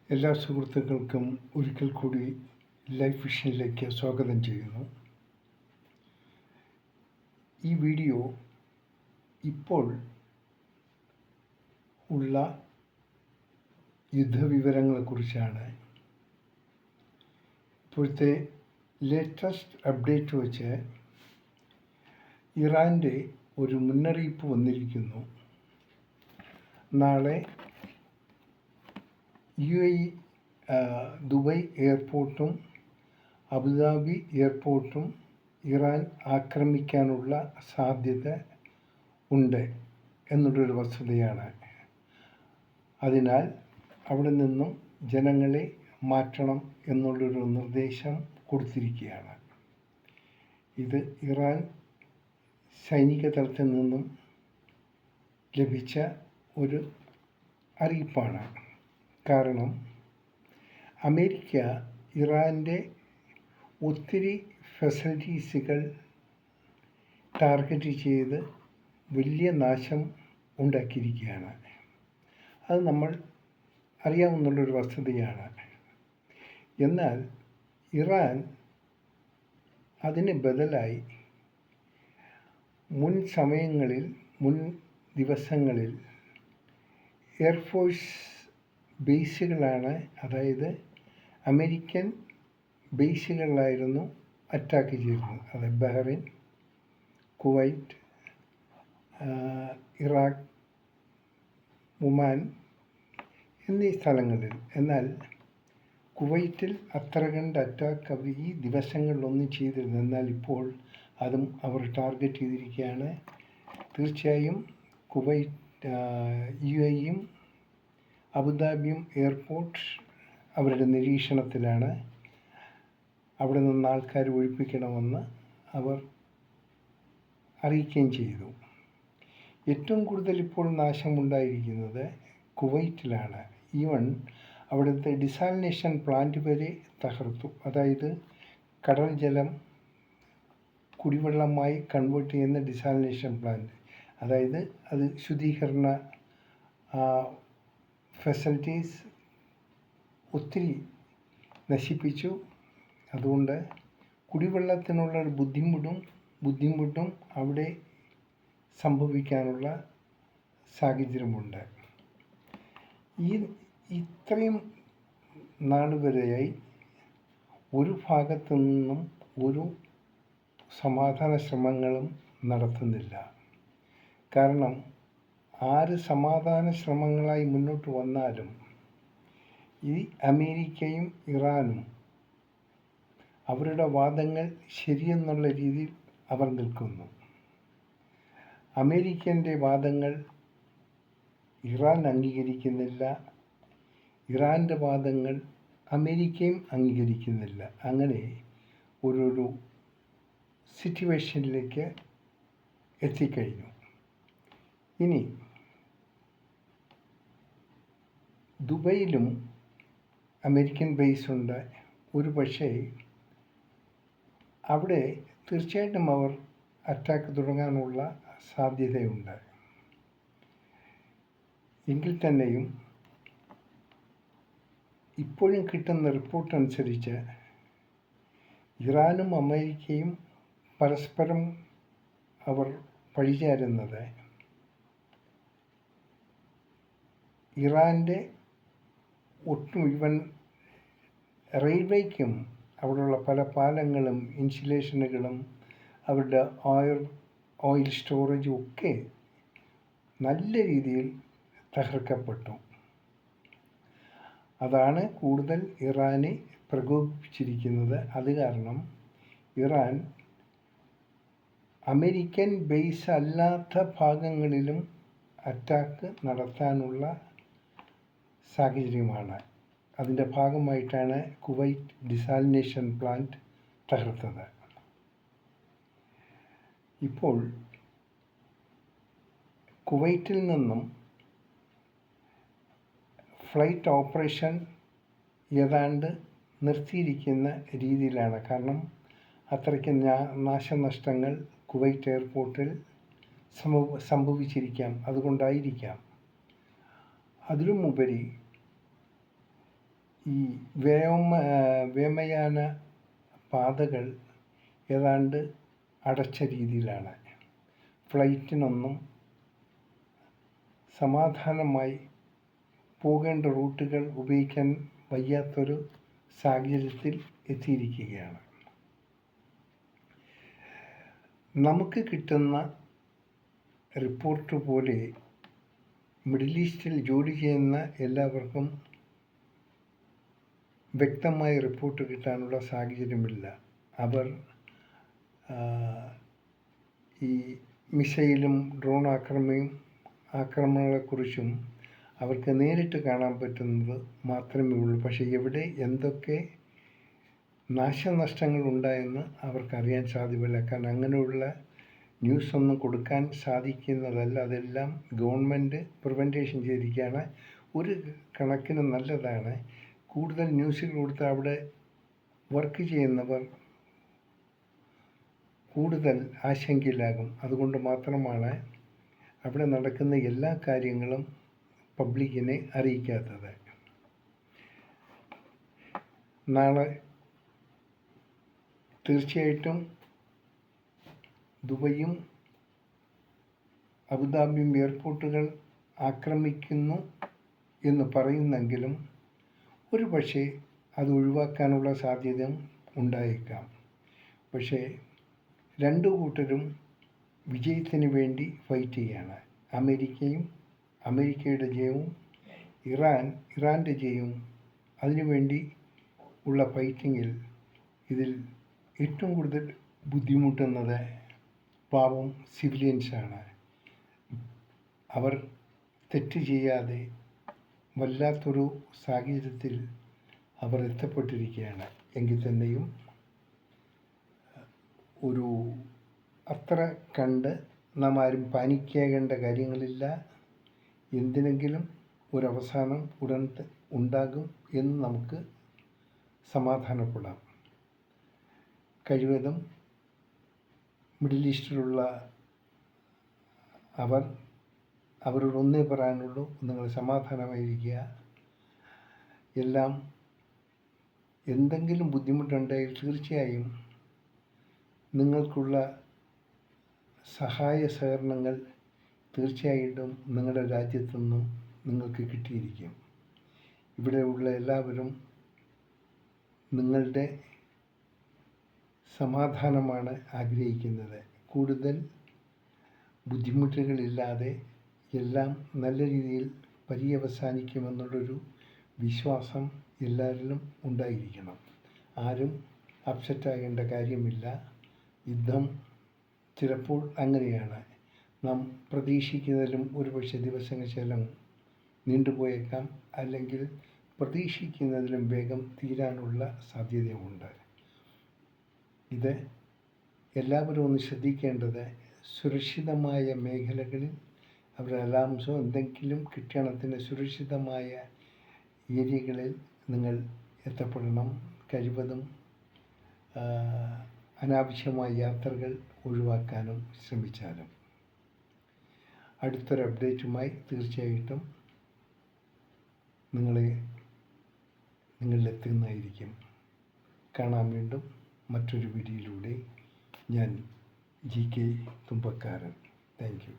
എല്ലാ സുഹൃത്തുക്കൾക്കും ഒരിക്കൽ കൂടി ലൈഫ് വിഷനിലേക്ക് സ്വാഗതം ചെയ്യുന്നു. ഈ വീഡിയോ ഇപ്പോൾ ഉള്ള യുദ്ധവിവരങ്ങളെക്കുറിച്ചാണ്. ഇപ്പോഴത്തെ ലേറ്റസ്റ്റ് അപ്ഡേറ്റ് വെച്ച് ഇറാൻ്റെ ഒരു മുന്നറിയിപ്പ് വന്നിരിക്കുന്നു. നാളെ UAE ദുബായ് എയർപോർട്ടും അബുദാബി എയർപോർട്ടും ഇറാൻ ആക്രമിക്കാനുള്ള സാധ്യത ഉണ്ട് എന്നുള്ളൊരു വസ്തുതയാണ്. അതിനാൽ അവിടെ നിന്നും ജനങ്ങളെ മാറ്റണം എന്നുള്ളൊരു നിർദ്ദേശം കൊടുത്തിരിക്കുകയാണ്. ഇത് ഇറാൻ സൈനിക തലത്തിൽ നിന്നും ലഭിച്ച ഒരു അറിയിപ്പാണ്. കാരണം അമേരിക്ക ഇറാൻ്റെ ഒത്തിരി ഫെസിലിറ്റീസുകൾ ടാർഗറ്റ് ചെയ്ത് വലിയ നാശം ഉണ്ടാക്കിയിരിക്കുകയാണ്. അത് നമ്മൾ അറിയാവുന്നുള്ളൊരു വസ്തുതയാണ്. എന്നാൽ ഇറാൻ അതിന് ബദലായി മുൻ ദിവസങ്ങളിൽ എയർഫോഴ്സ് ബേസുകളാണ്, അതായത് അമേരിക്കൻ ബേസുകളിലായിരുന്നു അറ്റാക്ക് ചെയ്തിരുന്നത്. അത് ബഹ്റൈൻ, കുവൈറ്റ്, ഇറാഖ്, ഒമാൻ എന്നീ സ്ഥലങ്ങളിൽ. എന്നാൽ കുവൈറ്റിൽ അത്ര കണ്ട് അറ്റാക്ക് അവർ ഈ ദിവസങ്ങളിലൊന്നും ചെയ്തിരുന്നു. എന്നാൽ ഇപ്പോൾ അതും അവർ ടാർഗറ്റ് ചെയ്തിരിക്കുകയാണ്. തീർച്ചയായും കുവൈറ്റ്, UAEയും അബുദാബിയും എയർപോർട്ട് അവരുടെ നിരീക്ഷണത്തിലാണ്. അവിടെ നിന്ന് ആൾക്കാർ ഒഴിപ്പിക്കണമെന്ന് അവർ അറിയിക്കുകയും ചെയ്തു. ഏറ്റവും കൂടുതൽ ഇപ്പോൾ നാശമുണ്ടായിരിക്കുന്നത് കുവൈറ്റിലാണ്. ഈവൻ അവിടുത്തെ ഡിസാലിനേഷൻ പ്ലാന്റ് വരെ തകർത്തു. അതായത് കടൽ ജലം കുടിവെള്ളമായി കൺവേർട്ട് ചെയ്യുന്ന ഡിസാലിനേഷൻ പ്ലാന്റ്, അതായത് അത് ശുദ്ധീകരണ ഫെസിലിറ്റീസ് ഒത്തിരി നശിപ്പിച്ചു. അതുകൊണ്ട് കുടിവെള്ളത്തിനുള്ളൊരു ബുദ്ധിമുട്ടും അവിടെ സംഭവിക്കാനുള്ള സാഹചര്യമുണ്ട്. ഇത്രയും നാളുവരെയായി ഒരു ഭാഗത്തു നിന്നും ഒരു സമാധാന ശ്രമങ്ങളും നടത്തുന്നില്ല. കാരണം ആര് സമാധാന ശ്രമങ്ങളായി മുന്നോട്ട് വന്നാലും ഈ അമേരിക്കയും ഇറാനും അവരുടെ വാദങ്ങൾ ശരിയെന്നുള്ള രീതിയിൽ അവർ നിൽക്കുന്നു. അമേരിക്കൻ്റെ വാദങ്ങൾ ഇറാൻ അംഗീകരിക്കുന്നില്ല, ഇറാൻ്റെ വാദങ്ങൾ അമേരിക്കയും അംഗീകരിക്കുന്നില്ല. അങ്ങനെ ഒരു സിറ്റുവേഷനിലേക്ക് എത്തിക്കഴിഞ്ഞു. ഇനി ദുബൈയിലും അമേരിക്കൻ ബേസുണ്ട്. ഒരു പക്ഷേ അവിടെ തീർച്ചയായിട്ടും അവർ അറ്റാക്ക് തുടങ്ങാനുള്ള സാധ്യതയുണ്ട്. എങ്കിൽ തന്നെയും ഇപ്പോഴും കിട്ടുന്ന റിപ്പോർട്ട് അനുസരിച്ച് ഇറാനും അമേരിക്കയും പരസ്പരം അവർ പഴിചാരുന്നത് ഇറാൻ്റെ ഇവൻ റെയിൽവേക്കും അവിടെയുള്ള പല പാലങ്ങളും ഇൻസുലേഷനുകളും അവരുടെ ഓയിൽ സ്റ്റോറേജും ഒക്കെ നല്ല രീതിയിൽ തകർക്കപ്പെട്ടു. അതാണ് കൂടുതൽ ഇറാനെ പ്രകോപിപ്പിച്ചിരിക്കുന്നത്. അത് കാരണം ഇറാൻ അമേരിക്കൻ ബേസ് അല്ലാത്ത ഭാഗങ്ങളിലും അറ്റാക്ക് നടത്താനുള്ള സാഹചര്യമാണ്. അതിൻ്റെ ഭാഗമായിട്ടാണ് കുവൈറ്റ് ഡിസാലിനേഷൻ പ്ലാന്റ് തകർത്തത്. ഇപ്പോൾ കുവൈറ്റിൽ നിന്നും ഫ്ലൈറ്റ് ഓപ്പറേഷൻ ഏതാണ്ട് നിർത്തിയിരിക്കുന്ന രീതിയിലാണ്. കാരണം അത്രയ്ക്ക് നാശനഷ്ടങ്ങൾ കുവൈറ്റ് എയർപോർട്ടിൽ സംഭവിച്ചിരിക്കാം. അതുകൊണ്ടായിരിക്കാം. അതിലുമുപരി ഈ വ്യോമയാന പാതകൾ ഏതാണ്ട് അടച്ച രീതിയിലാണ്. ഫ്ലൈറ്റിനൊന്നും സമാധാനമായി പോകേണ്ട റൂട്ടുകൾ ഉപയോഗിക്കാൻ വയ്യാത്തൊരു സാഹചര്യത്തിൽ എത്തിയിരിക്കുകയാണ്. നമുക്ക് കിട്ടുന്ന റിപ്പോർട്ട് പോലെ മിഡിൽ ഈസ്റ്റിൽ ജോലി ചെയ്യുന്ന എല്ലാവർക്കും വ്യക്തമായ റിപ്പോർട്ട് കിട്ടാനുള്ള സാഹചര്യമില്ല. അവർ ഈ മിസൈലും ഡ്രോൺ ആക്രമണങ്ങളെക്കുറിച്ചും അവർക്ക് നേരിട്ട് കാണാൻ പറ്റുന്നത് മാത്രമേ ഉള്ളൂ. പക്ഷേ എവിടെ എന്തൊക്കെ നാശനഷ്ടങ്ങൾ ഉണ്ടായെന്ന് അവർക്കറിയാൻ സാധ്യമല്ല. കാരണം അങ്ങനെയുള്ള ന്യൂസൊന്നും കൊടുക്കാൻ സാധിക്കുന്നതല്ല. അതെല്ലാം ഗവൺമെൻറ് പ്രിവെൻറ്റേഷൻ ചെയ്തിരിക്കുകയാണ്. ഒരു കണക്കിന് നല്ലതാണ്. കൂടുതൽ ന്യൂസുകൾ കൊടുത്ത് അവിടെ വർക്ക് ചെയ്യുന്നവർ കൂടുതൽ ആശങ്കയിലാകും. അതുകൊണ്ട് മാത്രമാണ് അവിടെ നടക്കുന്ന എല്ലാ കാര്യങ്ങളും പബ്ലിക്കിനെ അറിയിക്കാത്തത്. നാളെ തീർച്ചയായിട്ടും ദുബൈയും അബുദാബിയും എയർപോർട്ടുകൾ ആക്രമിക്കുന്നു എന്ന് പറയുന്നെങ്കിലും ഒരു പക്ഷേ അത് ഒഴിവാക്കാനുള്ള സാധ്യത ഉണ്ടായേക്കാം. പക്ഷേ രണ്ടു കൂട്ടരും വിജയത്തിന് വേണ്ടി ഫൈറ്റ് ചെയ്യാണ്. അമേരിക്കയുടെ ജയവും ഇറാൻ്റെ ജയവും അതിനുവേണ്ടി ഉള്ള ഫൈറ്റിങ്ങിൽ ഇതിൽ ഏറ്റവും കൂടുതൽ ബുദ്ധിമുട്ടുന്നത് പാവം സിവിലിയൻസാണ്. അവർ തെറ്റ് ചെയ്യാതെ വല്ലാത്തൊരു സാഹചര്യത്തിൽ അവർ എത്തപ്പെട്ടിരിക്കുകയാണ്. എങ്കിൽ തന്നെയും ഒരു അത്ര കണ്ട് നാം ആരും പാനിക്കാകേണ്ട കാര്യങ്ങളില്ല. എന്തിനെങ്കിലും ഒരവസാനം ഉടൻ ഉണ്ടാകും എന്ന് നമുക്ക് സമാധാനപ്പെടാം. കഴിവതും മിഡിൽ ഈസ്റ്റിലുള്ള അവരോട് ഒന്നേ പറയാനുള്ളൂ, നിങ്ങൾ സമാധാനമായിരിക്കുക. എല്ലാം എന്തെങ്കിലും ബുദ്ധിമുട്ടുണ്ടെങ്കിൽ തീർച്ചയായും നിങ്ങൾക്കുള്ള സഹായ സഹകരണങ്ങൾ തീർച്ചയായിട്ടും നിങ്ങളുടെ രാജ്യത്തു നിന്നും നിങ്ങൾക്ക് കിട്ടിയിരിക്കും. ഇവിടെയുള്ള എല്ലാവരും നിങ്ങളുടെ സമാധാനമാണ് ആഗ്രഹിക്കുന്നത്. കൂടുതൽ ബുദ്ധിമുട്ടുകളില്ലാതെ എല്ലാം നല്ല രീതിയിൽ പര്യവസാനിക്കുമെന്നുള്ളൊരു വിശ്വാസം എല്ലാവരിലും ഉണ്ടായിരിക്കണം. ആരും അപ്സെറ്റാകേണ്ട കാര്യമില്ല. യുദ്ധം ചിലപ്പോൾ അങ്ങനെയാണ്. നാം പ്രതീക്ഷിക്കുന്നതിലും ഒരുപക്ഷെ ദിവസങ്ങൾ ചിലം നീണ്ടുപോയേക്കാം. അല്ലെങ്കിൽ പ്രതീക്ഷിക്കുന്നതിലും വേഗം തീരാനുള്ള സാധ്യതയുമുണ്ട്. ഇത് എല്ലാവരും ഒന്ന് ശ്രദ്ധിക്കേണ്ടത്, സുരക്ഷിതമായ മേഖലകളിൽ അവരുടെ അലാംസോ എന്തെങ്കിലും കിട്ടണത്തിന് സുരക്ഷിതമായ ഏരിയകളിൽ നിങ്ങൾ എത്തപ്പെടണം. കഴിവതും അനാവശ്യമായ യാത്രകൾ ഒഴിവാക്കാനും ശ്രമിച്ചാലും. അടുത്തൊരു അപ്ഡേറ്റുമായി തീർച്ചയായിട്ടും നിങ്ങളിലെത്തുന്നതായിരിക്കും. കാണാം വീണ്ടും മറ്റൊരു വീഡിയോയിലൂടെ. ഞാൻ GK തുമ്പക്കാരൻ. Thank you.